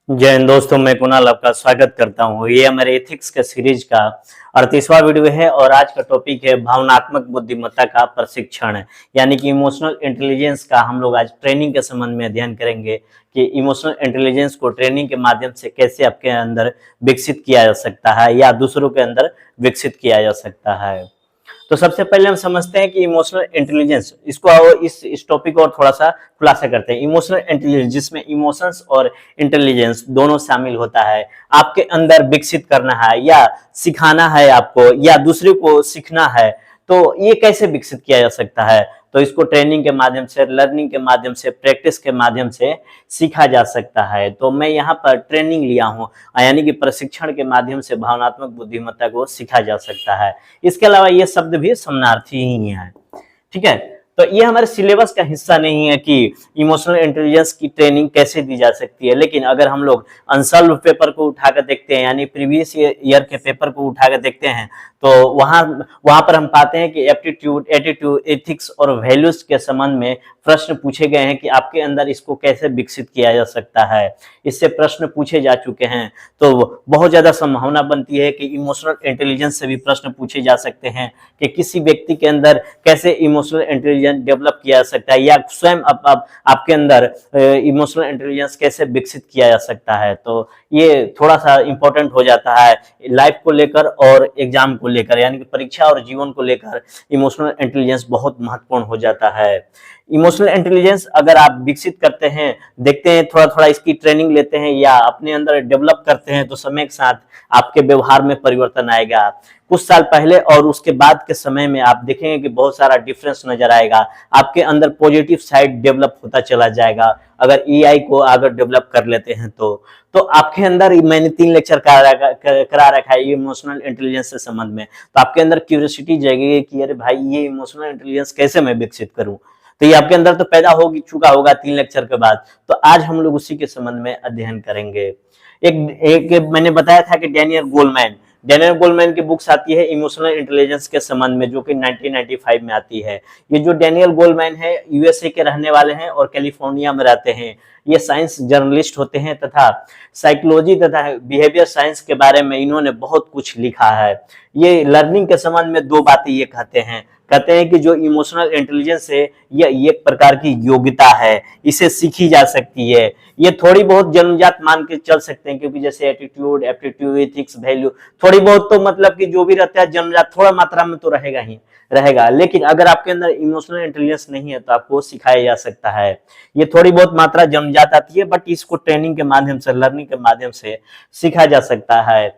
जय हिंद दोस्तों, मैं कुणाल आपका स्वागत करता हूँ। ये हमारे एथिक्स के सीरीज का 38वां वीडियो है और आज का टॉपिक है भावनात्मक बुद्धिमत्ता का प्रशिक्षण, यानी कि इमोशनल इंटेलिजेंस का हम लोग आज ट्रेनिंग के संबंध में अध्ययन करेंगे कि इमोशनल इंटेलिजेंस को ट्रेनिंग के माध्यम से कैसे आपके अंदर विकसित किया जा सकता है या दूसरों के अंदर विकसित किया जा सकता है। तो सबसे पहले हम समझते हैं कि इमोशनल इंटेलिजेंस, इसको इस टॉपिक को और थोड़ा सा खुलासा करते हैं। इमोशनल इंटेलिजेंस जिसमें इमोशंस और इंटेलिजेंस दोनों शामिल होता है, आपके अंदर विकसित करना है या सिखाना है आपको या दूसरे को सीखना है, तो ये कैसे विकसित किया जा सकता है? तो इसको ट्रेनिंग के माध्यम से, लर्निंग के माध्यम से, प्रैक्टिस के माध्यम से सीखा जा सकता है। तो मैं यहाँ पर ट्रेनिंग लिया हूँ, यानी कि प्रशिक्षण के माध्यम से भावनात्मक बुद्धिमत्ता को सीखा जा सकता है। इसके अलावा ये शब्द भी समानार्थी ही है, ठीक है। तो ये हमारे सिलेबस का हिस्सा नहीं है कि इमोशनल इंटेलिजेंस की ट्रेनिंग कैसे दी जा सकती है, लेकिन अगर हम लोग अनसॉल्व पेपर को उठाकर देखते हैं, यानी प्रीवियस ईयर के पेपर को उठाकर देखते हैं, तो वहां पर हम पाते हैं कि एप्टीट्यूड, एटीट्यूड, एथिक्स और वैल्यूज के संबंध में प्रश्न पूछे गए हैं कि आपके अंदर इसको कैसे विकसित किया जा सकता है। इससे प्रश्न पूछे जा चुके हैं, तो बहुत ज्यादा संभावना बनती है कि इमोशनल इंटेलिजेंस से भी प्रश्न पूछे जा सकते हैं कि किसी व्यक्ति के अंदर कैसे इमोशनल इंटेलिजेंस डेवलप किया जा सकता है या स्वयं आपके अंदर इमोशनल इंटेलिजेंस कैसे विकसित किया जा सकता है। तो ये थोड़ा सा इंपॉर्टेंट हो जाता है लाइफ को लेकर और एग्जाम को लेकर, यानी कि परीक्षा और जीवन को लेकर इमोशनल इंटेलिजेंस बहुत महत्वपूर्ण हो जाता है। इमोशनल इंटेलिजेंस अगर आप विकसित करते हैं, देखते हैं, थोड़ा थोड़ा इसकी ट्रेनिंग लेते हैं या अपने अंदर डेवलप करते हैं, तो समय के साथ आपके व्यवहार में परिवर्तन आएगा। कुछ साल पहले और उसके बाद के समय में आप देखेंगे कि बहुत सारा डिफरेंस नजर आएगा। आपके अंदर पॉजिटिव साइड डेवलप होता चला जाएगा अगर ईआई को अगर डेवलप कर लेते हैं तो आपके अंदर, मैंने 3 लेक्चर करा रखा है इमोशनल इंटेलिजेंस से संबंध में, तो आपके अंदर क्यूरियोसिटी जगेगी कि अरे भाई, ये इमोशनल इंटेलिजेंस कैसे मैं विकसित करूं। तो ये आपके अंदर तो पैदा हो चुका होगा 3 लेक्चर के बाद। तो आज हम लोग उसी के संबंध में अध्ययन करेंगे। एक मैंने बताया था कि डेनियल गोलमैन की बुक्स आती है इमोशनल इंटेलिजेंस के संबंध में, जो कि 1995 में आती है। ये जो डेनियल गोलमैन है, यूएसए के रहने वाले हैं और कैलिफोर्निया में रहते हैं। ये साइंस जर्नलिस्ट होते हैं तथा साइकोलॉजी तथा बिहेवियर साइंस के बारे में इन्होंने बहुत कुछ लिखा है। ये लर्निंग के संबंध में 2 बातें ये कहते हैं कि जो इमोशनल इंटेलिजेंस है, ये एक प्रकार की योग्यता है, इसे सीखी जा सकती है। ये थोड़ी बहुत जन्मजात मान के चल सकते हैं, क्योंकि जैसे एटीट्यूड, एप्टीट्यूड, एथिक्स, वैल्यू, थोड़ी बहुत तो मतलब कि जो भी रहता है जन्मजात, थोड़ा मात्रा में तो रहेगा ही रहेगा। लेकिन अगर आपके अंदर इमोशनल इंटेलिजेंस नहीं है तो आपको सिखाया जा सकता है। ये थोड़ी बहुत मात्रा जन्मजात आती है, बट इसको ट्रेनिंग के माध्यम से, लर्निंग के माध्यम से सीखा जा सकता है।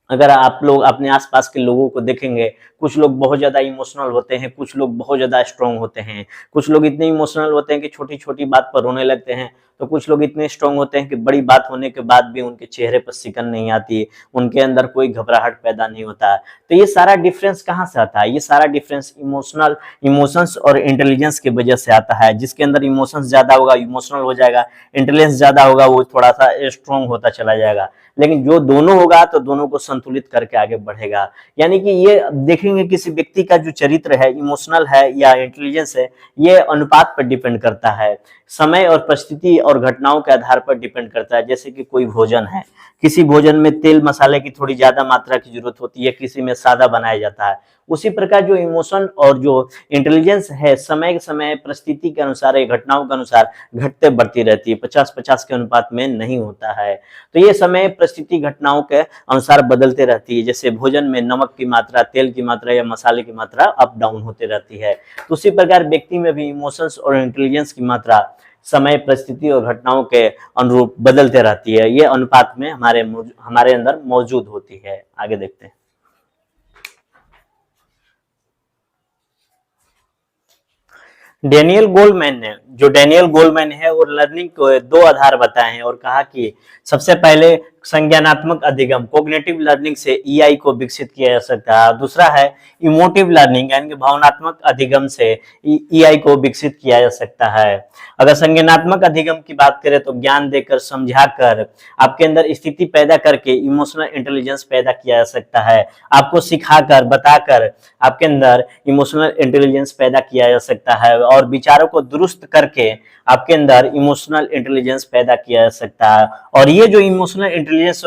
अगर आप लोग अपने आसपास के लोगों को देखेंगे, कुछ लोग बहुत ज्यादा इमोशनल होते हैं, कुछ लोग बहुत ज्यादा स्ट्रांग होते हैं। कुछ लोग इतने इमोशनल होते हैं कि छोटी छोटी बात पर रोने लगते हैं, तो कुछ लोग इतने स्ट्रांग होते हैं कि बड़ी बात होने के बाद भी उनके चेहरे पर सिकन नहीं आती, उनके अंदर कोई घबराहट पैदा नहीं होता। तो ये सारा डिफरेंस कहाँ से आता है? ये सारा डिफरेंस इमोशंस और इंटेलिजेंस की वजह से आता है। जिसके अंदर इमोशंस ज्यादा होगा इमोशनल हो जाएगा, इंटेलिजेंस ज्यादा होगा वो थोड़ा सा स्ट्रांग होता चला जाएगा। लेकिन जो दोनों होगा तो दोनों को संतुलित करके आगे बढ़ेगा। यानी कि ये देखेंगे किसी व्यक्ति का जो चरित्र है, इमोशनल है या इंटेलिजेंस है, ये अनुपात पर डिपेंड करता है, समय और परिस्थिति और घटनाओं के आधार पर डिपेंड करता है। जैसे कि कोई भोजन है, किसी भोजन में तेल मसाले की थोड़ी ज्यादा मात्रा की जरूरत होती है, किसी में सादा बनाया जाता है। उसी प्रकार जो इमोशन और जो इंटेलिजेंस है, समय के समय परिस्थिति के अनुसार, घटनाओं के अनुसार घटते बढ़ती रहती है, 50-50 के अनुपात में नहीं होता है। तो ये समय परिस्थिति घटनाओं के अनुसार बदलते रहती है। जैसे भोजन में नमक की मात्रा, तेल की मात्रा या मसाले की मात्रा अप डाउन होते रहती है, तो उसी प्रकार व्यक्ति में भी इमोशंस और इंटेलिजेंस की मात्रा समय, परिस्थिति और घटनाओं के अनुरूप बदलते रहती है। ये अनुपात में हमारे अंदर मौजूद होती है। आगे देखते हैं। डेनियल गोलमैन है, और लर्निंग को 2 आधार बताए हैं और कहा कि सबसे पहले संज्ञानात्मक अधिगम कोग्निटिव लर्निंग से ईआई को विकसित किया जा सकता है। दूसरा है इमोटिव लर्निंग यानी कि भावनात्मक अधिगम से ईआई को विकसित किया जा सकता है। अगर संज्ञानात्मक अधिगम की बात करें तो ज्ञान देकर, समझाकर, आपके अंदर स्थिति पैदा करके इमोशनल इंटेलिजेंस पैदा किया जा सकता है। आपको सिखाकर, बताकर आपके अंदर इमोशनल इंटेलिजेंस पैदा किया जा सकता है और विचारों को दुरुस्त करके आपके अंदर इमोशनल इंटेलिजेंस पैदा किया जा सकता है। और ये जो इमोशनल इंटेलिजेंस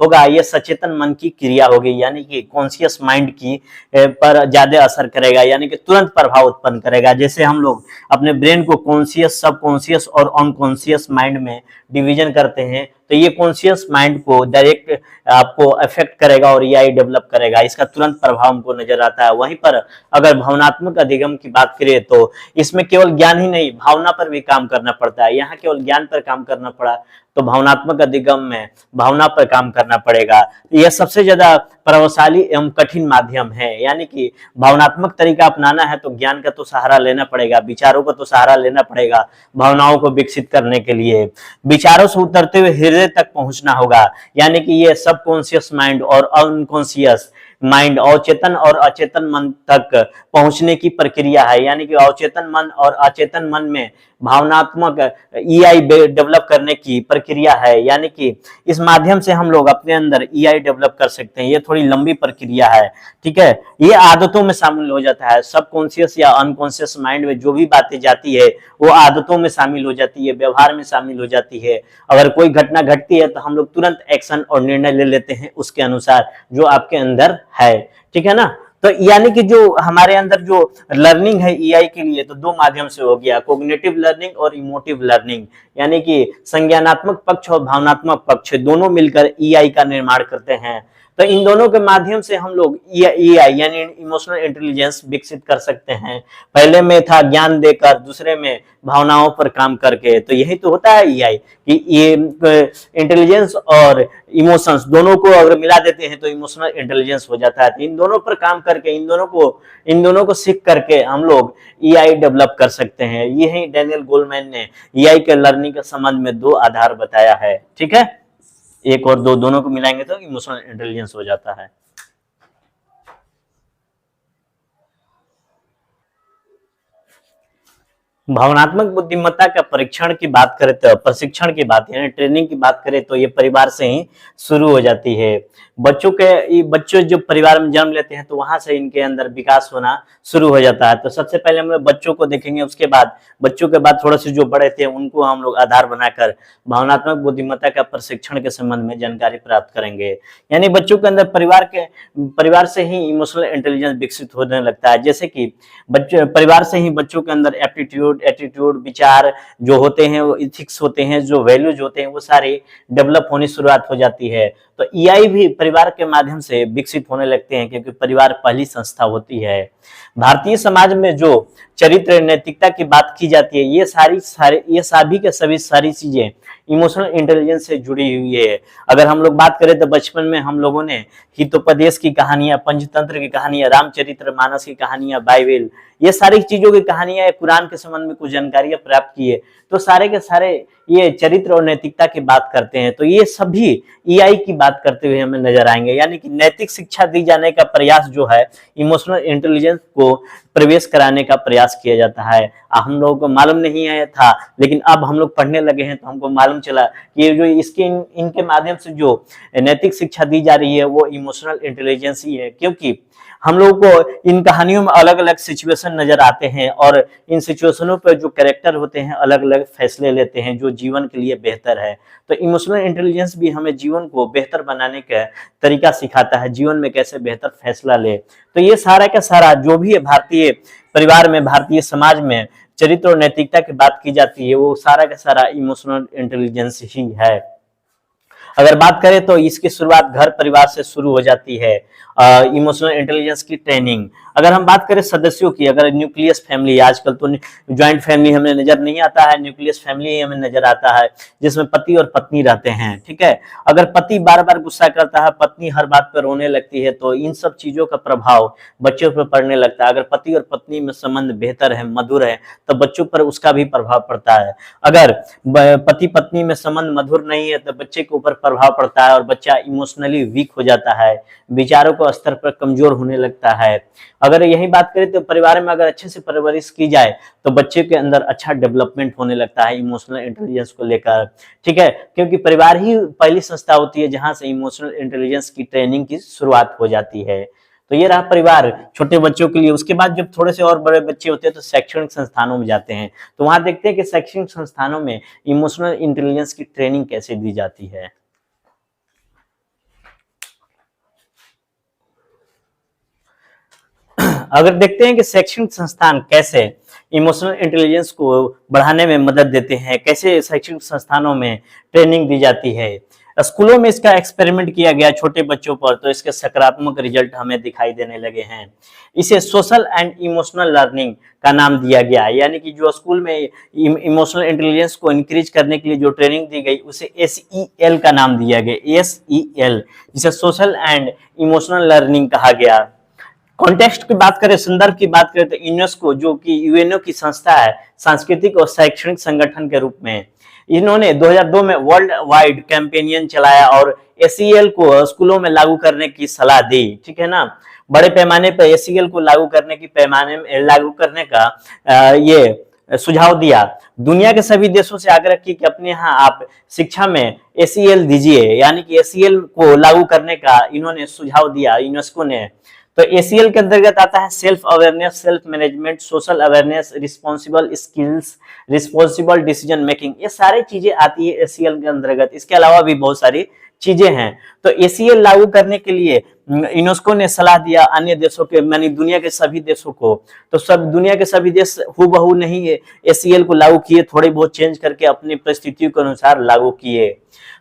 होगा ये सचेतन मन की क्रिया होगी, यानी कि कॉन्शियस माइंड की पर ज्यादा असर करेगा, यानी कि तुरंत प्रभाव उत्पन्न करेगा। जैसे हम लोग अपने ब्रेन को कॉन्शियस, सबकॉन्शियस और अनकॉन्शियस माइंड में डिवीजन करते हैं, तो ये कॉन्शियस माइंड को डायरेक्ट आपको अफेक्ट करेगा और एआई डेवलप करेगा, इसका तुरंत प्रभाव हमको नजर आता है। वहीं पर अगर भावनात्मक अधिगम की बात करें तो इसमें केवल ज्ञान ही नहीं, भावना पर भी काम करना पड़ता है। यहाँ केवल ज्ञान पर काम करना पड़ा तो भावनात्मक अधिगम में भावना पर काम करना पड़ेगा। यह सबसे ज्यादा प्रभावशाली एवं कठिन माध्यम है, यानी कि भावनात्मक तरीका अपनाना है तो ज्ञान का तो सहारा लेना पड़ेगा, विचारों का तो सहारा लेना पड़ेगा भावनाओं को विकसित करने के लिए। विचारों से उतरते हुए हृदय तक पहुंचना होगा, यानी कि ये सबकॉन्शियस माइंड और अनकॉन्शियस माइंड, अवचेतन और अचेतन मन तक पहुंचने की प्रक्रिया है, यानी कि अवचेतन मन और अचेतन मन में भावनात्मक ईआई डेवलप करने की प्रक्रिया है, यानी कि इस माध्यम से हम लोग अपने अंदर ईआई डेवलप कर सकते हैं। ये थोड़ी लंबी प्रक्रिया है, ठीक है। ये आदतों में शामिल हो जाता है, सबकॉन्शियस या अनकॉन्शियस माइंड में जो भी बातें जाती है वो आदतों में शामिल हो जाती है, व्यवहार में शामिल हो जाती है। अगर कोई घटना घटती है तो हम लोग तुरंत एक्शन और निर्णय ले लेते हैं उसके अनुसार जो आपके अंदर है, ठीक है ना। तो यानी कि जो हमारे अंदर जो लर्निंग है ईआई के लिए, तो दो माध्यम से हो गया, कोग्निटिव लर्निंग और इमोटिव लर्निंग, यानी कि संज्ञानात्मक पक्ष और भावनात्मक पक्ष दोनों मिलकर ईआई का निर्माण करते हैं। तो इन दोनों के माध्यम से हम लोग ईआई यानी इमोशनल इंटेलिजेंस विकसित कर सकते हैं। पहले में था ज्ञान देकर, दूसरे में भावनाओं पर काम करके। तो यही तो होता है ईआई कि ये इंटेलिजेंस और इमोशंस दोनों को अगर मिला देते हैं तो इमोशनल इंटेलिजेंस हो जाता है। तो इन दोनों पर काम करके, इन दोनों को सीख करके हम लोग ईआई डेवलप कर सकते हैं। यही डैनियल गोलमैन ने ईआई के लर्निंग के संबंध में दो आधार बताया है, ठीक है। एक और दो दोनों को मिलाएंगे तो इमोशनल इंटेलिजेंस हो जाता है। भावनात्मक बुद्धिमत्ता का परीक्षण की बात करें तो, प्रशिक्षण की बात यानी ट्रेनिंग की बात करें तो ये परिवार से ही शुरू हो जाती है। बच्चों जो परिवार में जन्म लेते हैं तो वहां से इनके अंदर विकास होना शुरू हो जाता है। तो सबसे पहले हम लोग बच्चों को देखेंगे, उसके बाद बच्चों के बाद थोड़े से जो बड़े थे उनको हम लोग आधार बनाकर भावनात्मक बुद्धिमत्ता का प्रशिक्षण के संबंध में जानकारी प्राप्त करेंगे। यानी बच्चों के अंदर परिवार से ही इमोशनल इंटेलिजेंस विकसित होने लगता है। जैसे कि परिवार से ही बच्चों के अंदर एटीट्यूड, विचार जो होते हैं, वो इथिक्स होते हैं, जो वैल्यूज होते हैं, वो सारे डेवलप होने शुरुआत हो जाती है। तो ईआई भी परिवार के माध्यम से विकसित होने लगते हैं, क्योंकि परिवार पहली संस्था होती है। भारतीय समाज में जो चरित्र, नैतिकता की बात की जाती है, ये सभी के सभी सारी चीजें इमोशनल इंटेलिजेंस से जुड़ी हुई है। अगर हम लोग बात करें तो बचपन में हम लोगों ने हितोपदेश की कहानियां, पंचतंत्र की कहानियां, रामचरित्र मानस की कहानियां, बाइबल, ये सारी चीजों की कहानियां, कुरान के संबंध में कुछ जानकारियां प्राप्त की है। तो सारे के सारे ये चरित्र और नैतिकता की बात करते हैं। तो ये सभी ईआई की बात करते हुए हमें नजर आएंगे। यानी कि नैतिक शिक्षा दी जाने का प्रयास जो है, इमोशनल इंटेलिजेंस को प्रवेश कराने का प्रयास किया जाता है। हम लोगों को मालूम नहीं है था, लेकिन अब हम लोग पढ़ने लगे हैं तो हमको मालूम चला कि ये जो इनके माध्यम से जो नैतिक शिक्षा दी जा रही है वो इमोशनल इंटेलिजेंस ही है। क्योंकि हम लोगों को इन कहानियों में अलग अलग सिचुएशन नजर आते हैं और इन सिचुएशनों पर जो कैरेक्टर होते हैं अलग अलग फैसले लेते हैं जो जीवन के लिए बेहतर है। तो इमोशनल इंटेलिजेंस भी हमें जीवन को बेहतर बनाने का तरीका सिखाता है, जीवन में कैसे बेहतर फैसला ले। तो ये सारा का सारा जो भी है भारतीय परिवार में, भारतीय समाज में चरित्र और नैतिकता की बात की जाती है, वो सारा का सारा इमोशनल इंटेलिजेंस ही है। अगर बात करें तो इसकी शुरुआत घर परिवार से शुरू हो जाती है। इमोशनल इंटेलिजेंस की ट्रेनिंग अगर हम बात करें सदस्यों की, अगर न्यूक्लियस फैमिली, आजकल तो ज्वाइंट फैमिली हमें नजर नहीं आता है, न्यूक्लियस फैमिली ही हमें नजर आता है, जिसमें पति और पत्नी रहते हैं, ठीक है। अगर पति बार बार गुस्सा करता है, पत्नी हर बात पर रोने लगती है, तो इन सब चीजों का प्रभाव बच्चों पर पड़ने लगता है। अगर पति और पत्नी में संबंध बेहतर है, मधुर है, तो बच्चों पर उसका भी प्रभाव पड़ता है। अगर पति पत्नी में संबंध मधुर नहीं है, तो बच्चे के ऊपर प्रभाव पड़ता है और बच्चा इमोशनली वीक हो जाता है, विचारों को स्तर पर कमजोर होने लगता है। अगर यही बात करें तो परिवार में अगर अच्छे से परवरिश की जाए तो बच्चे के अंदर अच्छा डेवलपमेंट होने लगता है इमोशनल इंटेलिजेंस को लेकर, ठीक है, क्योंकि परिवार ही पहली संस्था होती है जहां से इमोशनल इंटेलिजेंस की ट्रेनिंग की शुरुआत हो जाती है। तो ये रहा परिवार छोटे बच्चों के लिए। उसके बाद जब थोड़े से और बड़े बच्चे होते हैं तो शैक्षणिक संस्थानों में जाते हैं, तो वहां देखते हैं कि शैक्षणिक संस्थानों में इमोशनल इंटेलिजेंस की ट्रेनिंग कैसे दी जाती है। अगर देखते हैं कि शैक्षणिक संस्थान कैसे इमोशनल इंटेलिजेंस को बढ़ाने में मदद देते हैं, कैसे शैक्षणिक संस्थानों में ट्रेनिंग दी जाती है। स्कूलों में इसका एक्सपेरिमेंट किया गया छोटे बच्चों पर, तो इसके सकारात्मक रिजल्ट हमें दिखाई देने लगे हैं। इसे सोशल एंड इमोशनल लर्निंग का नाम दिया गया, यानी कि जो स्कूल में इमोशनल इंटेलिजेंस को इंक्रीज करने के लिए जो ट्रेनिंग दी गई उसे SEL का नाम दिया गया, SEL, जिसे सोशल एंड इमोशनल लर्निंग कहा गया। कॉन्टेक्स्ट की बात करें, संदर्भ की बात करें, तो यूनेस्को जो कि यूएनओ की संस्था है, सांस्कृतिक और शैक्षणिक संगठन के रूप में, इन्होंने 2002 में वर्ल्ड वाइड कैंपेनियन चलाया और SEL को स्कूलों में लागू करने की सलाह दी, ठीक है ना। बड़े पैमाने पर SEL को लागू करने का ये सुझाव दिया। दुनिया के सभी देशों से आग्रह की कि अपने यहाँ आप शिक्षा में SEL दीजिए, यानी कि SEL को लागू करने का इन्होंने सुझाव दिया यूनेस्को ने। तो ACL के अंतर्गत आता है self awareness, self management, social awareness, responsible skills, responsible decision making, ये सारी चीजें आती है ACL के अंतर्गत। इसके अलावा भी बहुत सारी चीजें हैं। तो ACL लागू करने के लिए यूनेस्को ने सलाह दिया अन्य देशों के, यानी दुनिया के सभी देशों को। तो सब दुनिया के सभी देश हूबहू नहीं है ACL को लागू किए, थोड़े बहुत चेंज करके अपनी परिस्थितियों के अनुसार लागू किए।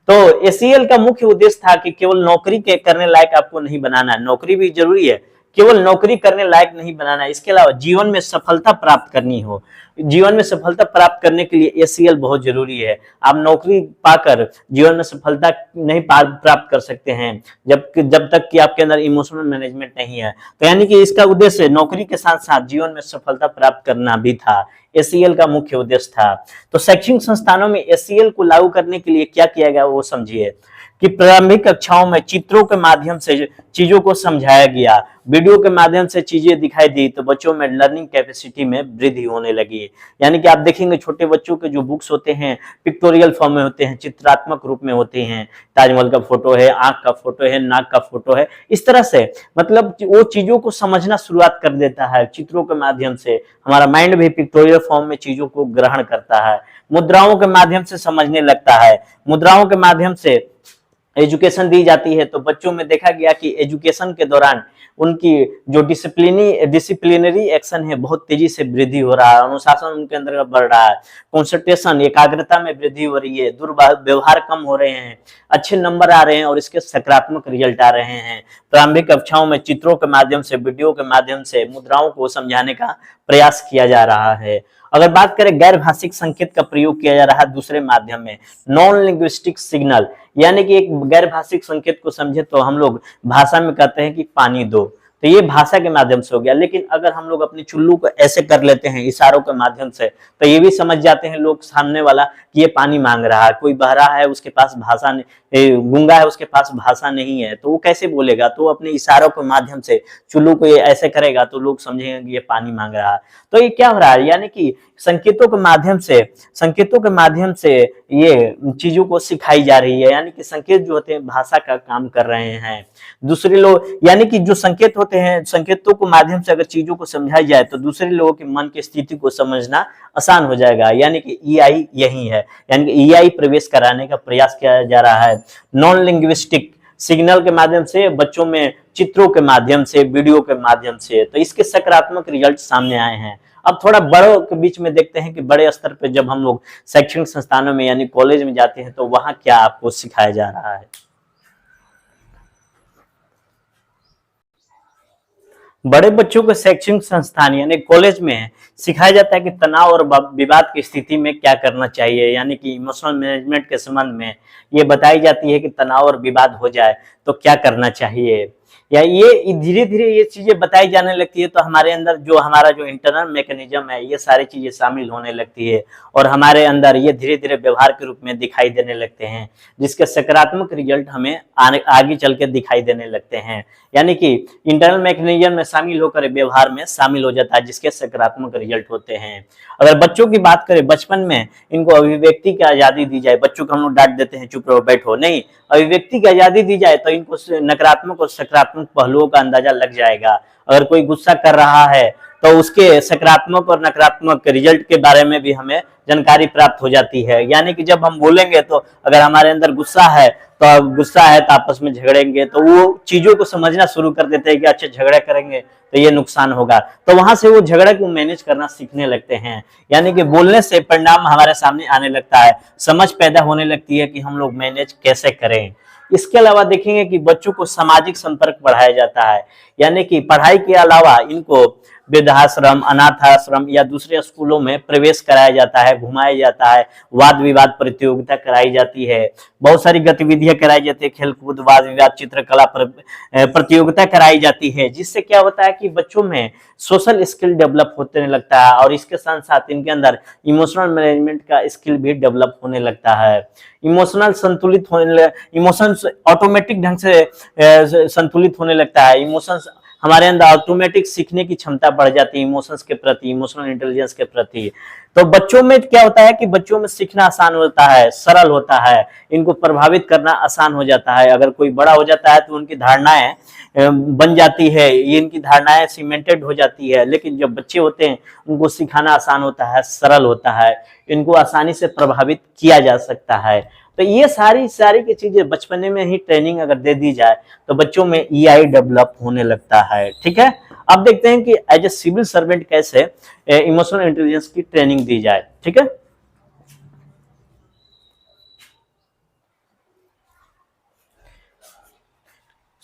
तो ACL का मुख्य उद्देश्य था कि केवल नौकरी के करने लायक आपको नहीं बनाना, नौकरी भी जरूरी है, केवल नौकरी करने लायक नहीं बनाना, इसके अलावा जीवन में सफलता प्राप्त करनी हो। जीवन में सफलता प्राप्त करने के लिए ACL बहुत जरूरी है। आप नौकरी पाकर जीवन में सफलता नहीं प्राप्त कर सकते हैं जब तक कि आपके अंदर इमोशनल मैनेजमेंट नहीं है। तो यानी कि इसका उद्देश्य नौकरी के साथ साथ जीवन में सफलता प्राप्त करना भी था, ACL का मुख्य उद्देश्य था। तो शैक्षणिक संस्थानों में ACL को लागू करने के लिए क्या किया गया वो समझिए कि प्रारंभिक कक्षाओं में चित्रों के माध्यम से चीजों को समझाया गया, वीडियो के माध्यम से चीजें दिखाई दी, तो बच्चों में लर्निंग कैपेसिटी में वृद्धि होने लगी। यानी कि आप देखेंगे छोटे बच्चों के जो बुक्स होते हैं पिक्टोरियल फॉर्म में होते हैं, चित्रात्मक रूप में होते हैं, ताजमहल का फोटो है, आंख का फोटो है, नाक का फोटो है, इस तरह से मतलब वो चीजों को समझना शुरुआत कर देता है चित्रों के माध्यम से। हमारा माइंड भी पिक्टोरियल फॉर्म में चीजों को ग्रहण करता है, मुद्राओं के माध्यम से समझने लगता है, मुद्राओं के माध्यम से एजुकेशन दी जाती है। तो बच्चों में देखा गया कि एजुकेशन के दौरान उनकी जो डिसिप्लिनरी एक्शन है बहुत तेजी से वृद्धि हो रहा है, अनुशासन उनके अंदर बढ़ रहा है, कंसंट्रेशन एकाग्रता में वृद्धि हो रही है, दुर्व्यवहार कम हो रहे हैं, अच्छे नंबर आ रहे हैं और इसके सकारात्मक रिजल्ट आ रहे हैं। प्रारंभिक कक्षाओं में चित्रों के माध्यम से, वीडियो के माध्यम से मुद्राओं को समझाने का प्रयास किया जा रहा है। अगर बात करें गैर भाषिक संकेत का प्रयोग किया जा रहा है दूसरे माध्यम में, नॉन लिंग्विस्टिक सिग्नल, यानी कि एक गैर भाषिक संकेत को समझे तो हम लोग भाषा में कहते हैं कि पानी दो, तो ये भाषा के माध्यम से हो गया। लेकिन अगर हम लोग अपने चुल्लू को ऐसे कर लेते हैं इशारों के माध्यम से, तो ये भी समझ जाते हैं लोग सामने वाला कि ये पानी मांग रहा है। कोई बहरा है उसके पास भाषा नहीं, गूंगा है उसके पास भाषा नहीं है, तो वो कैसे बोलेगा, तो अपने इशारों के माध्यम से चुल्लू को ये ऐसे करेगा तो लोग समझेंगे कि ये पानी मांग रहा है। तो ये क्या हो रहा है, यानी कि संकेतों के माध्यम से ये चीजों को सिखाई जा रही है, यानी कि संकेत जो होते हैं भाषा का काम कर रहे हैं। दूसरे लोग, यानी कि जो संकेत होते हैं, संकेतों के माध्यम से अगर चीजों को समझाई जाए तो दूसरे लोगों के मन की स्थिति को समझना आसान हो जाएगा, यानी कि EI यही है, यानी कि EI प्रवेश कराने का प्रयास किया जा रहा है। नॉन लिंग्विस्टिक सिग्नल के माध्यम से बच्चों में, चित्रों के माध्यम से, वीडियो के माध्यम से, तो इसके सकारात्मक रिजल्ट सामने आए हैं। अब थोड़ा बड़ों के बीच में देखते हैं कि बड़े स्तर पे जब हम लोग शैक्षणिक संस्थानों में यानी कॉलेज में जाते हैं तो वहां क्या आपको सिखाया जा रहा है। बड़े बच्चों को शैक्षणिक संस्थान यानी कॉलेज में सिखाया जाता है कि तनाव और विवाद की स्थिति में क्या करना चाहिए, यानी कि इमोशनल मैनेजमेंट के संबंध में ये बताई जाती है कि तनाव और विवाद हो जाए तो क्या करना चाहिए। या ये धीरे धीरे ये चीजें बताई जाने लगती है तो हमारे अंदर जो हमारा जो इंटरनल मैकेनिज्म है ये सारी चीजें शामिल होने लगती है और हमारे अंदर ये धीरे धीरे व्यवहार के रूप में दिखाई देने लगते हैं, जिसके सकारात्मक रिजल्ट हमें आगे चल के दिखाई देने लगते हैं। यानी कि इंटरनल मैकेनिज्म में शामिल होकर व्यवहार में शामिल हो जाता है, जिसके सकारात्मक रिजल्ट होते हैं। अगर बच्चों की बात करें, बचपन में इनको अभिव्यक्ति की आजादी दी जाए, बच्चों को हम लोग डांट देते हैं चुप रहो बैठो, नहीं, अभिव्यक्ति की आजादी दी जाए तो इनको नकारात्मक और सकारात्मक पहलुओं का अंदाजा लग जाएगा। अगर कोई गुस्सा कर रहा है तो उसके सकारात्मक और नकारात्मक रिजल्ट के बारे में भी हमें जानकारी प्राप्त हो जाती है। यानी कि जब हम बोलेंगे तो अगर हमारे अंदर गुस्सा है तो आपस में झगड़ेंगे तो वो चीजों को समझना शुरू कर देते हैं कि अच्छा झगड़ा करेंगे तो ये नुकसान होगा, तो वहां से वो झगड़ा को मैनेज करना सीखने लगते हैं। यानी कि बोलने से परिणाम हमारे सामने आने लगता है, समझ पैदा होने लगती है कि हम लोग मैनेज कैसे करें। इसके अलावा देखेंगे कि बच्चों को सामाजिक संपर्क बढ़ाया जाता है, यानी कि पढ़ाई के अलावा इनको वृद्धाश्रम, अनाथ आश्रम या दूसरे स्कूलों में प्रवेश कराया जाता है, घुमाया जाता है, वाद विवाद प्रतियोगिता कराई जाती है, बहुत सारी गतिविधियां कराई जाती है, खेलकूद, वाद विवाद, चित्रकला प्रतियोगिता कराई जाती है, जिससे क्या होता है कि बच्चों में सोशल स्किल डेवलप होने लगता है और इसके साथ साथ इनके अंदर इमोशनल मैनेजमेंट का स्किल भी डेवलप होने लगता है। इमोशंस ऑटोमेटिक ढंग से संतुलित होने लगता है। इमोशंस हमारे अंदर ऑटोमेटिक सीखने की क्षमता बढ़ जाती है इमोशंस के प्रति, इमोशनल इंटेलिजेंस के प्रति। तो बच्चों में क्या होता है कि बच्चों में सीखना आसान होता है, सरल होता है, इनको प्रभावित करना आसान हो जाता है। अगर कोई बड़ा हो जाता है तो उनकी धारणाएं बन जाती है, ये इनकी धारणाएं सीमेंटेड हो जाती है, लेकिन जब बच्चे होते हैं उनको सिखाना आसान होता है, सरल होता है, इनको आसानी से प्रभावित किया जा सकता है। तो ये सारी की चीजें बचपने में ही ट्रेनिंग अगर दे दी जाए तो बच्चों में ईआई डेवलप होने लगता है। ठीक है, अब देखते हैं कि एज ए सिविल सर्वेंट कैसे इमोशनल इंटेलिजेंस की ट्रेनिंग दी जाए। ठीक है,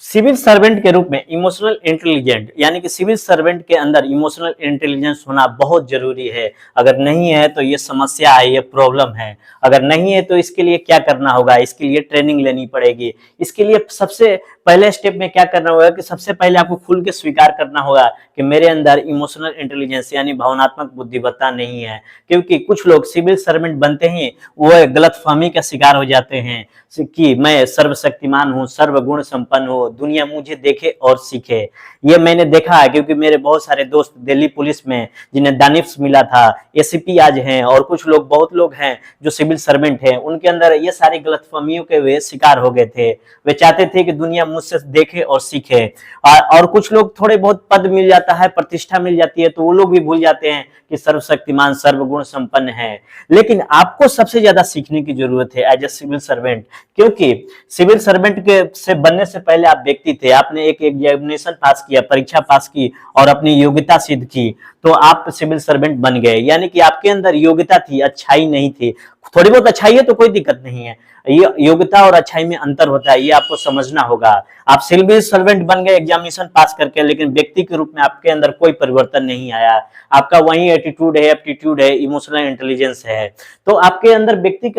सिविल सर्वेंट के रूप में इमोशनल इंटेलिजेंट, यानी कि सिविल सर्वेंट के अंदर इमोशनल इंटेलिजेंस होना बहुत जरूरी है। अगर नहीं है तो ये समस्या है, ये प्रॉब्लम है। अगर नहीं है तो इसके लिए क्या करना होगा, इसके लिए ट्रेनिंग लेनी पड़ेगी। इसके लिए सबसे पहले स्टेप में क्या करना होगा कि सबसे पहले आपको खुल के स्वीकार करना होगा कि मेरे अंदर इमोशनल इंटेलिजेंस यानी भावनात्मक बुद्धिमत्ता नहीं है। क्योंकि कुछ लोग सिविल सर्वेंट बनते ही वो गलतफहमी का शिकार हो जाते हैं कि मैं सर्वशक्तिमान हूँ, सर्वगुण संपन्न हूँ, दुनिया मुझे देखे और सीखे। ये मैंने देखा है क्योंकि मेरे बहुत सारे दोस्त दिल्ली पुलिस में जिन्हें दानिश मिला था, एसीपी आज हैं, और कुछ लोग, बहुत लोग हैं जो सिविल सर्वेंट हैं, उनके अंदर ये सारी गलतफहमियों के वे शिकार हो गए थे। वे चाहते थे कि दुनिया मुझसे देखे और सीखे। और कुछ लोग थोड़े बहुत पद मिल जाता है, प्रतिष्ठा मिल जाती है, तो वो लोग भी भूल जाते हैं कि सर्वशक्तिमान, सर्वगुण संपन्न है। लेकिन आपको सबसे ज्यादा सीखने की जरूरत है एज ए सिविल सर्वेंट, क्योंकि सिविल सर्वेंट के से बनने से पहले आप व्यक्ति थे, आपने एक एग्जामिनेशन पास किया, परीक्षा पास की और अपनी योग्यता सिद्ध की, तो आप सिविल सर्वेंट बन गए। यानी कि आपके अंदर योग्यता थी, अच्छाई नहीं थी। थोड़ी बहुत अच्छाई है तो कोई दिक्कत नहीं है, ये योग्यता और अच्छाई में अंतर होता है, ये आपको समझना होगा। आप सिविल सर्वेंट बन गए एग्जामिनेशन पास करके, लेकिन व्यक्ति के रूप में आपके अंदर कोई परिवर्तन नहीं आया। आपका वही एटीट्यूड है, एप्टीट्यूड है, इमोशनल इंटेलिजेंस है। तो आपके अंदर व्यक्ति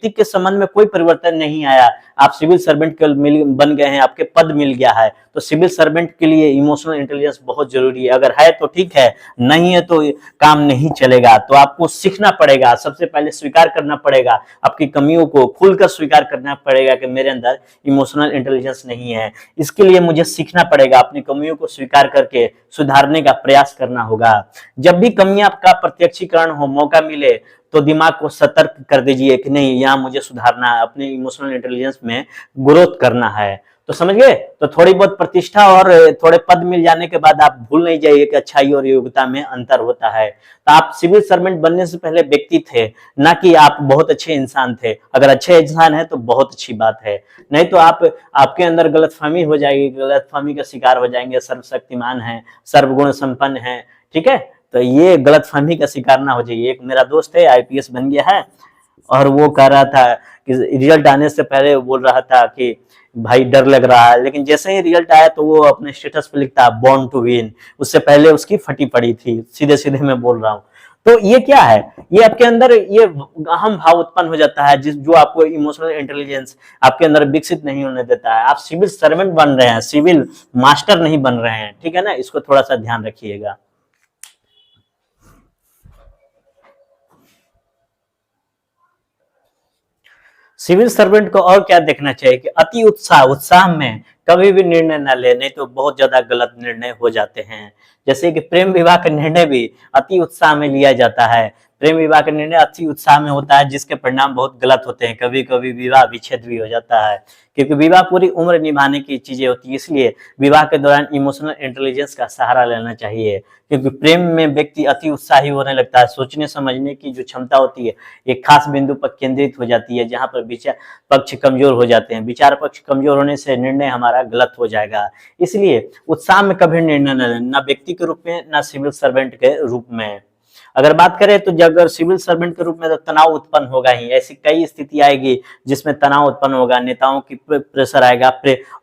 के संबंध में कोई परिवर्तन नहीं आया। आप सिविल सर्वेंट बन गए हैं, आपके पद मिल गया है। तो सिविल सर्वेंट के लिए इमोशनल इंटेलिजेंस बहुत जरूरी है। अगर है तो ठीक है, नहीं है तो काम नहीं चलेगा। तो आपको सीखना पड़ेगा, सबसे पहले स्वीकार करना पड़ेगा, आपकी कमियों को खुलकर स्वीकार करना पड़ेगा कि मेरे अंदर इमोशनल इंटेलिजेंस नहीं है। इसके लिए मुझे सीखना पड़ेगा, अपनी कमियों को स्वीकार करके सुधारने का प्रयास करना होगा। जब भी कमियां का प्रत्यक्षीकरण हो, मौका मिले, तो दिमाग को सतर्क कर दीजिए कि नहीं, यहाँ मुझे सुधारना है, अपने इमोशनल इंटेलिजेंस में ग्रोथ करना है। तो समझ गए? तो थोड़ी बहुत प्रतिष्ठा और थोड़े पद मिल जाने के बाद आप भूल नहीं जाइए कि अच्छाई और योग्यता में अंतर होता है। तो आप सिविल सर्वेंट बनने से पहले व्यक्ति थे, ना कि आप बहुत अच्छे इंसान थे। अगर अच्छे इंसान है तो बहुत अच्छी बात है, नहीं तो आपके अंदर गलतफहमी हो जाएगी, गलतफहमी का शिकार हो जाएंगे, सर्वशक्तिमान है, सर्वगुण संपन्न है। ठीक है, तो ये गलतफहमी का शिकार ना हो जाइए। एक मेरा दोस्त है, आईपीएस बन गया है, और वो कह रहा था कि रिजल्ट आने से पहले वो बोल रहा था कि भाई डर लग रहा है, लेकिन जैसे ही रिजल्ट आया तो वो अपने स्टेटस पे लिखता है बॉर्न टू विन, उससे पहले उसकी फटी पड़ी थी, सीधे सीधे मैं बोल रहा हूँ। तो ये क्या है, ये आपके अंदर ये अहम भाव उत्पन्न हो जाता है, जिस जो आपको इमोशनल इंटेलिजेंस आपके अंदर विकसित नहीं होने देता है। आप सिविल सर्वेंट बन रहे हैं, सिविल मास्टर नहीं बन रहे हैं, ठीक है ना, इसको थोड़ा सा ध्यान रखिएगा। सिविल सर्वेंट को और क्या देखना चाहिए कि अति उत्साह, उत्साह में कभी भी निर्णय न ले, नहीं तो बहुत ज्यादा गलत निर्णय हो जाते हैं। जैसे कि प्रेम विवाह का निर्णय भी अति उत्साह में लिया जाता है, प्रेम विवाह का निर्णय अति उत्साह में होता है, जिसके परिणाम बहुत गलत होते हैं, कभी कभी विवाह विच्छेद भी हो जाता है, क्योंकि विवाह पूरी उम्र निभाने की चीजें होती है। इसलिए विवाह के दौरान इमोशनल इंटेलिजेंस का सहारा लेना चाहिए, क्योंकि प्रेम में व्यक्ति अति उत्साही होने लगता है, सोचने समझने की जो क्षमता होती है एक खास बिंदु पर केंद्रित हो जाती है, जहां पर विचार पक्ष कमजोर हो जाते हैं। विचार पक्ष कमजोर होने से निर्णय हमारा गलत हो जाएगा। इसलिए उत्साह में कभी निर्णय न लें, ना व्यक्ति के रूप में ना सिविल सर्वेंट के रूप में। अगर बात करें तो अगर सिविल सर्वेंट के रूप में तो तनाव उत्पन्न होगा ही, ऐसी कई स्थिति आएगी जिसमें तनाव उत्पन्न होगा, नेताओं की प्रेशर आएगा,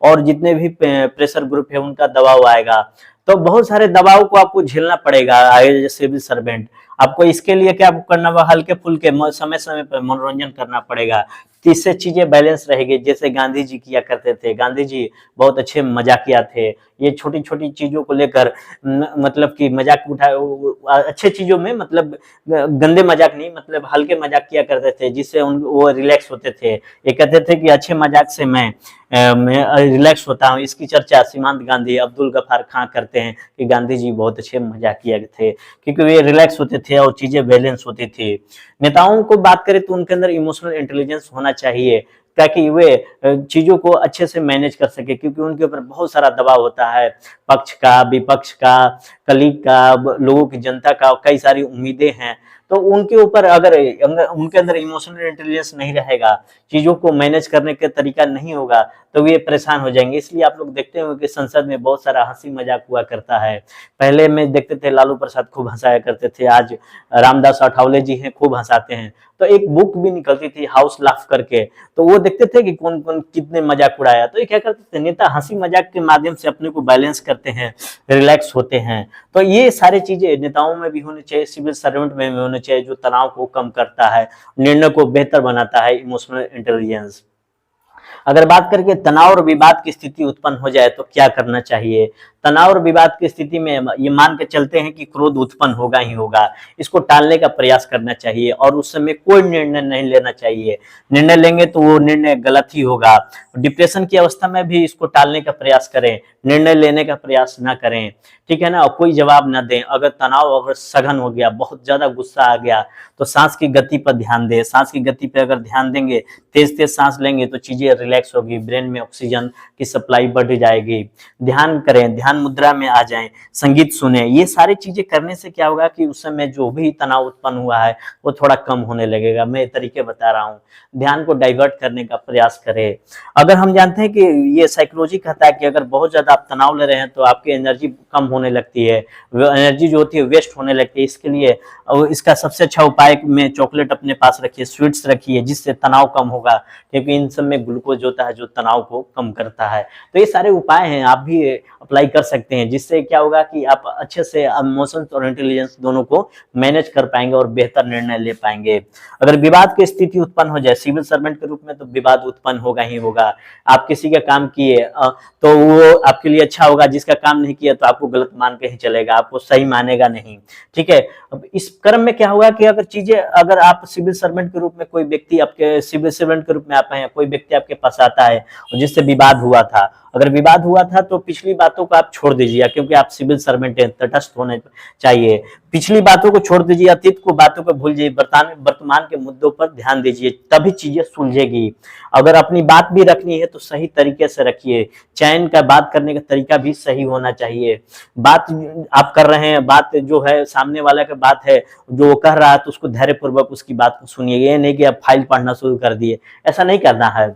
और जितने भी प्रेशर ग्रुप है उनका दबाव आएगा, तो बहुत सारे दबाव को आपको झेलना पड़ेगा एज सिविल सर्वेंट। आपको इसके लिए क्या करना होगा, हल्के फुल्के समय समय पर मनोरंजन करना पड़ेगा, इससे चीजें बैलेंस रहेगी। जैसे गांधी जी किया करते थे, गांधी जी बहुत अच्छे मजाकिया थे, ये छोटी छोटी चीजों को लेकर मतलब कि मजाक उठा, अच्छे चीजों में मतलब गंदे मजाक नहीं, मतलब हल्के मजाक किया करते थे, जिससे वो रिलैक्स होते थे। ये कहते थे कि अच्छे मजाक से मैं रिलैक्स होता हूँ। इसकी चर्चा सीमांत गांधी, अब्दुल गफार खां करते हैं कि गांधी जी बहुत अच्छे मजाकिया थे, क्योंकि वे रिलैक्स होते थे और चीजें बैलेंस होती थी। नेताओं को बात करें तो उनके अंदर इमोशनल इंटेलिजेंस होना चाहिए, ताकि वे चीजों को अच्छे से मैनेज कर सके, क्योंकि उनके ऊपर बहुत सारा दबाव होता है, पक्ष का, विपक्ष का, कलीग का, लोगों की, जनता का, कई सारी उम्मीदें हैं। तो उनके ऊपर अगर उनके अंदर इमोशनल इंटेलिजेंस नहीं रहेगा, चीजों को मैनेज करने का तरीका नहीं होगा, तो वे परेशान हो जाएंगे। इसलिए आप लोग देखते होंगे कि संसद में बहुत सारा हंसी मजाक हुआ करता है। पहले में देखते थे लालू प्रसाद खूब हंसाया करते थे, आज रामदास अठावले जी हैं खूब हंसाते हैं। तो एक बुक भी निकलती थी हाउस लाफ करके, तो वो देखते थे कि कौन कौन कितने मजाक उड़ाया। तो ये क्या करते थे, नेता हंसी मजाक के माध्यम से अपने को बैलेंस करते हैं, रिलैक्स होते हैं। तो ये सारी चीजें नेताओं में भी होनी चाहिए, सिविल सर्वेंट में भी होनी चाहिए, जो तनाव को कम करता है, निर्णय को बेहतर बनाता है, इमोशनल इंटेलिजेंस। अगर बात करके तनाव और विवाद की स्थिति उत्पन्न हो जाए तो क्या करना चाहिए। तनाव और विवाद की स्थिति में ये मान के चलते हैं कि क्रोध उत्पन्न होगा ही होगा, इसको टालने का प्रयास करना चाहिए और उस समय कोई निर्णय नहीं लेना चाहिए। निर्णय लेंगे तो वो निर्णय गलत ही होगा। डिप्रेशन की अवस्था में भी इसको टालने का प्रयास करें, निर्णय लेने का प्रयास ना करें, ठीक है ना, और कोई जवाब ना दें। अगर तनाव अगर सघन हो गया, बहुत ज्यादा गुस्सा आ गया, तो सांस की गति पर ध्यान दें। सांस की गति पर अगर ध्यान देंगे, तेज तेज सांस लेंगे तो चीजें रिलैक्स होगी, ब्रेन में ऑक्सीजन की सप्लाई बढ़ जाएगी। ध्यान करें, ध्यान मुद्रा में आ जाएं, संगीत सुने। ये सारी चीजें करने से क्या होगा कि उस समय जो भी तनाव उत्पन्न हुआ है वो थोड़ा कम होने लगेगा। मैं तरीके बता रहा हूँ, ध्यान को डाइवर्ट करने का प्रयास करें। अगर हम जानते हैं कि ये साइकोलॉजी कहता है कि अगर बहुत ज्यादा आप तनाव ले रहे हैं तो आपकी एनर्जी कम होने लगती है, एनर्जी जो होती है वेस्ट होने लगती है। इसके लिए इसका सबसे अच्छा उपाय में चॉकलेट अपने पास रखिए, स्वीट्स रखिए, जिससे तनाव कम होगा, क्योंकि इन सब में ग्लूकोज होता है जो तनाव को कम करता है। तो ये सारे उपाय हैं, आप भी अप्लाई कर सकते हैं, जिससे क्या होगा कि आप अच्छे से इमोशंस और इंटेलिजेंस दोनों को मैनेज कर पाएंगे और बेहतर निर्णय ले पाएंगे। अगर विवाद की स्थिति उत्पन्न हो जाए सिविल सर्वेंट के रूप में, तो विवाद उत्पन्न होगा ही होगा। आप किसी का काम किए तो वो आपके लिए अच्छा होगा, जिसका काम नहीं किया तो आपको गलत मान के ही चलेगा, आपको सही मानेगा नहीं, ठीक है। अब इस क्रम में क्या होगा कि अगर आप सिविल सर्वेंट के रूप में, कोई व्यक्ति आपके सिविल सर्वेंट के रूप में आप हैं, कोई व्यक्ति आपके पास आता है और जिससे विवाद हुआ था, अगर विवाद हुआ था तो पिछली बातों को आप छोड़ दीजिए, क्योंकि आप सिविल सर्वेंट हैं, तटस्थ होने चाहिए। पिछली बातों को छोड़ दीजिए, अतीत को, बातों को भूल जाइए, वर्तमान के मुद्दों पर ध्यान दीजिए, तभी चीजें सुलझेगी। अगर अपनी बात भी रखनी है तो सही तरीके से रखिए, चयन का बात करने का तरीका भी सही होना चाहिए। बात आप कर रहे हैं, बात जो है सामने वाला का बात है, जो वो कह रहा है, तो उसको धैर्यपूर्वक उसकी बात को सुनिए। ये नहीं कि आप फाइल पढ़ना शुरू कर दिए, ऐसा नहीं करना है।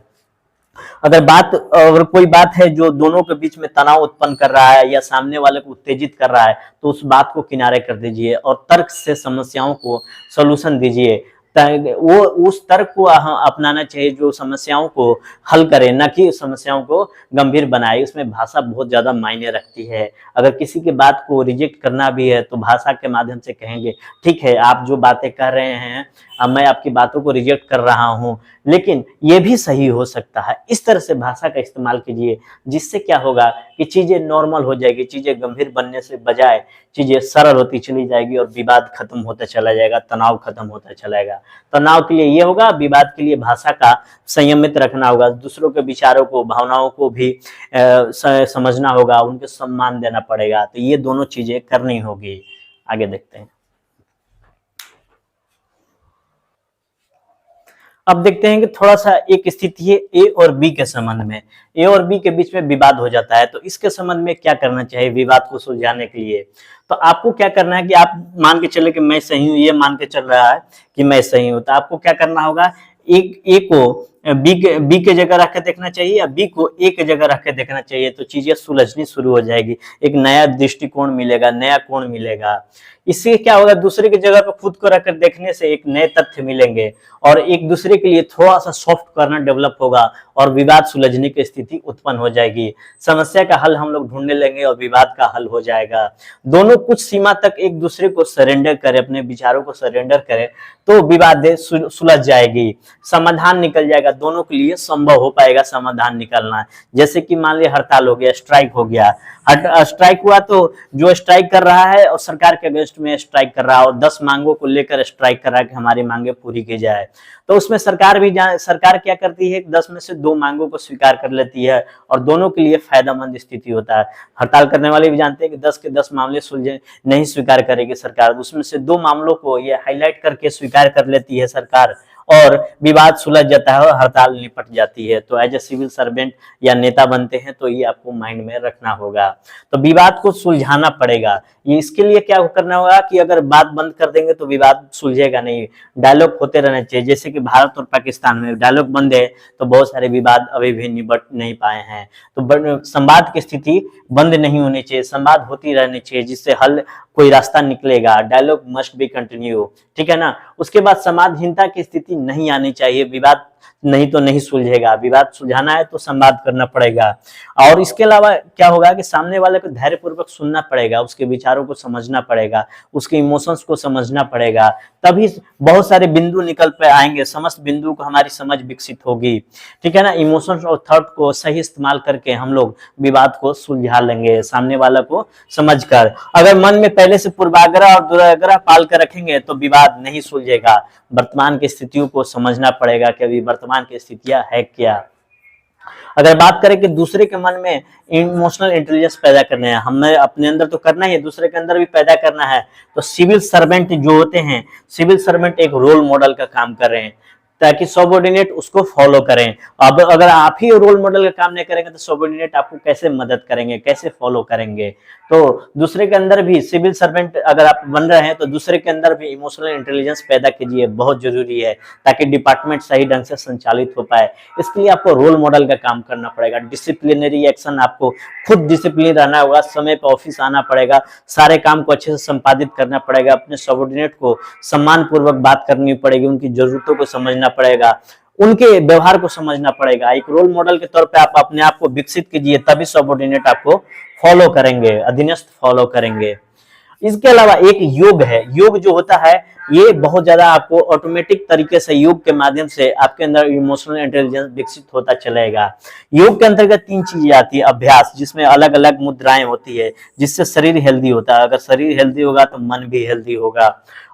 अगर कोई बात है जो दोनों के बीच में तनाव उत्पन्न कर रहा है या सामने वाले को उत्तेजित कर रहा है, तो उस बात को किनारे कर दीजिए और तर्क से समस्याओं को सॉल्यूशन दीजिए। वो उस तर्क को अपनाना चाहिए जो समस्याओं को हल करे, न कि समस्याओं को गंभीर बनाए। उसमें भाषा बहुत ज्यादा मायने रखती है। अगर किसी की बात को रिजेक्ट करना भी है तो भाषा के माध्यम से कहेंगे, ठीक है आप जो बातें कर रहे हैं अब मैं आपकी बातों को रिजेक्ट कर रहा हूं, लेकिन ये भी सही हो सकता है। इस तरह से भाषा का इस्तेमाल कीजिए, जिससे क्या होगा कि चीजें नॉर्मल हो जाएगी, चीजें गंभीर बनने से बजाय चीजें सरल होती चली जाएगी और विवाद खत्म होता चला जाएगा, तनाव खत्म होता चला जाएगा। तनाव के लिए ये होगा, विवाद के लिए भाषा का संयमित रखना होगा, दूसरों के विचारों को, भावनाओं को भी समझना होगा, उनको सम्मान देना पड़ेगा। तो ये दोनों चीजें करनी होगी। आगे देखते हैं। अब देखते हैं कि थोड़ा सा एक स्थिति है ए और बी के संबंध में। ए और बी के बीच में विवाद हो जाता है, तो इसके संबंध में क्या करना चाहिए विवाद को सुलझाने के लिए। तो आपको क्या करना है कि आप मान के चले कि मैं सही हूं, ये मान के चल रहा है कि मैं सही हूं, तो आपको क्या करना होगा, एक ए को बी के जगह रख के देखना चाहिए या बी को ए के जगह रख के देखना चाहिए, तो चीजें सुलझनी शुरू हो जाएगी, एक नया दृष्टिकोण मिलेगा, नया कोण मिलेगा। इससे क्या होगा, दूसरे की जगह पर खुद को रखकर देखने से एक नए तथ्य मिलेंगे और एक दूसरे के लिए थोड़ा सा सॉफ्ट कॉर्नर डेवलप होगा और विवाद सुलझने की स्थिति उत्पन्न हो जाएगी। समस्या का हल हम लोग ढूंढने लगेंगे और विवाद का हल हो जाएगा। दोनों कुछ सीमा तक एक दूसरे को सरेंडर करें, अपने विचारों को सरेंडर करें, तो विवाद सुलझ जाएगी, समाधान निकल जाएगा, दोनों के लिए संभव हो पाएगा समाधान निकलना। जैसे कि मान लिया हड़ताल हो गया, स्ट्राइक हो गया, स्ट्राइक हुआ तो जो स्ट्राइक कर रहा है और सरकार के अगेंस्ट में स्ट्राइक कर रहा है और 10 मांगों को लेकर स्ट्राइक कर रहा है कि हमारी मांगे पूरी की जाए, तो उसमें सरकार क्या करती है, 10 में से 2 मांगों को स्वीकार कर लेती है और दोनों के लिए फायदेमंद स्थिति होता है। हड़ताल करने वाले भी जानते हैं कि 10 के 10 मामले सुलझे नहीं स्वीकार करेगी सरकार, उसमें से 2 मामलों को ये हाईलाइट करके स्वीकार कर लेती है सरकार और विवाद सुलझ जाता है और हड़ताल निपट जाती है। तो एज ए सिविल सर्वेंट या नेता बनते हैं तो ये आपको माइंड में रखना होगा। तो विवाद को सुलझाना पड़ेगा। ये इसके लिए क्या करना होगा कि अगर बात बंद कर देंगे तो विवाद सुलझेगा नहीं, डायलॉग होते रहने चाहिए। जैसे कि भारत और पाकिस्तान में डायलॉग बंद है तो बहुत सारे विवाद अभी भी निपट नहीं पाए हैं। तो संवाद की स्थिति बंद नहीं होनी चाहिए, संवाद होती रहनी चाहिए, जिससे हल कोई रास्ता निकलेगा। डायलॉग मस्ट बी कंटिन्यू, ठीक है ना। उसके बाद समाधानहीनता की स्थिति नहीं आनी चाहिए, विवाद नहीं तो नहीं सुलझेगा, विवाद सुलझाना है तो संवाद करना पड़ेगा। और इसके अलावा क्या होगा कि सामने वाले को धैर्यपूर्वक सुनना पड़ेगा, उसके विचारों को समझना पड़ेगा, उसके इमोशंस को समझना पड़ेगा, तभी बहुत सारे बिंदु निकल पे आएंगे, समस्त बिंदु को हमारी समझ विकसित होगी, ठीक है ना। इमोशंस और थॉट को सही इस्तेमाल करके हम लोग विवाद को सुलझा लेंगे सामने वाला को समझकर। अगर मन में पहले से पूर्वाग्रह और दुराग्रह पाल कर रखेंगे तो विवाद नहीं सुलझेगा। वर्तमान की स्थितियों को समझना पड़ेगा कि अभी वर्तमान की स्थितियां है क्या। अगर बात करें कि दूसरे के मन में इमोशनल इंटेलिजेंस पैदा करना है, हमें अपने अंदर तो करना ही है, दूसरे के अंदर भी पैदा करना है, तो सिविल सर्वेंट जो होते हैं, सिविल सर्वेंट एक रोल मॉडल का काम कर रहे हैं ताकि सबऑर्डिनेट उसको फॉलो करें। अब अगर आप ही रोल मॉडल का काम नहीं करेंगे तो सबऑर्डिनेट आपको कैसे मदद करेंगे, कैसे फॉलो करेंगे। तो दूसरे के अंदर भी सिविल सर्वेंट अगर आप बन रहे हैं तो दूसरे के अंदर भी इमोशनल इंटेलिजेंस पैदा कीजिए, बहुत जरूरी है ताकि डिपार्टमेंट सही ढंग से संचालित हो पाए। इसके लिए आपको रोल मॉडल का काम करना पड़ेगा। डिसिप्लिनरी एक्शन, आपको खुद डिसिप्लिन रहना होगा, समय पर ऑफिस आना पड़ेगा, सारे काम को अच्छे से संपादित करना पड़ेगा, अपने सबऑर्डिनेट को सम्मान पूर्वक बात करनी पड़ेगी, उनकी जरूरतों को समझना पड़ेगा, उनके व्यवहार को समझना पड़ेगा। एक रोल मॉडल के तौर पे आप अपने आप को विकसित कीजिए, तभी सबऑर्डिनेट आपको फॉलो करेंगे, अधीनस्थ फॉलो करेंगे। इसके अलावा एक योग है, योग जो होता है ये बहुत ज्यादा आपको ऑटोमेटिक तरीके से योग के माध्यम से आपके अंदर इमोशनल इंटेलिजेंस विकसित होता चलेगा। योग के अंतर्गत 3 चीजें आती है। अभ्यास, जिसमें अलग अलग मुद्राएं होती है जिससे शरीर हेल्दी होता है, अगर शरीर हेल्दी होगा तो मन भी हेल्दी होगा।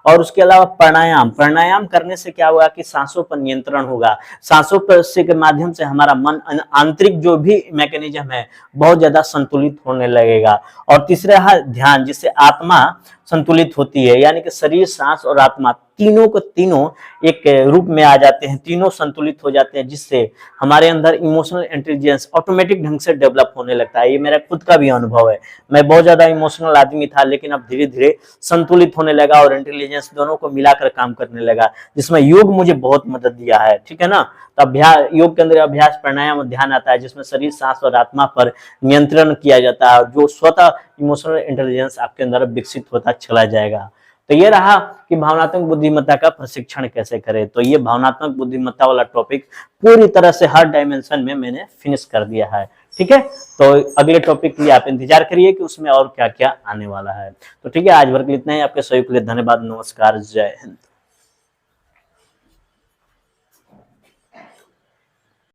और उसके अलावा प्राणायाम, प्राणायाम करने से क्या होगा कि सांसों पर नियंत्रण होगा, सांसों पर से के माध्यम से हमारा मन, आंतरिक जो भी मैकेनिज्म है बहुत ज्यादा संतुलित होने लगेगा। और तीसरा है ध्यान, जिससे आत्मा संतुलित होती है, यानी कि शरीर, सांस और आत्मा तीनों को तीनों एक रूप में आ जाते हैं, तीनों संतुलित हो जाते हैं, जिससे हमारे अंदर इमोशनल इंटेलिजेंस ऑटोमेटिक ढंग से डेवलप होने लगता है। ये मेरा खुद का भी अनुभव है, मैं बहुत ज्यादा इमोशनल आदमी था लेकिन अब धीरे धीरे संतुलित होने लगा और इंटेलिजेंस दोनों को मिलाकर काम करने लगा, जिसमें योग मुझे बहुत मदद दिया है, ठीक है ना। तो अभ्यास, योग के अंदर अभ्यास, प्राणायाम और ध्यान आता है, जिसमें शरीर, सांस और आत्मा पर नियंत्रण किया जाता है, जो स्वतः इमोशनल इंटेलिजेंस आपके अंदर विकसित होता चला जाएगा। तो ये रहा कि भावनात्मक बुद्धिमत्ता का प्रशिक्षण कैसे करें। तो ये भावनात्मक बुद्धिमत्ता वाला टॉपिक पूरी तरह से हर डायमेंशन में मैंने फिनिश कर दिया है। ठीक है, तो अगले टॉपिक के लिए आप इंतजार करिए कि उसमें और क्या क्या आने वाला है। तो ठीक है, आज भर के लिए इतना ही। आपके सभी के लिए धन्यवाद, नमस्कार, जय हिंद।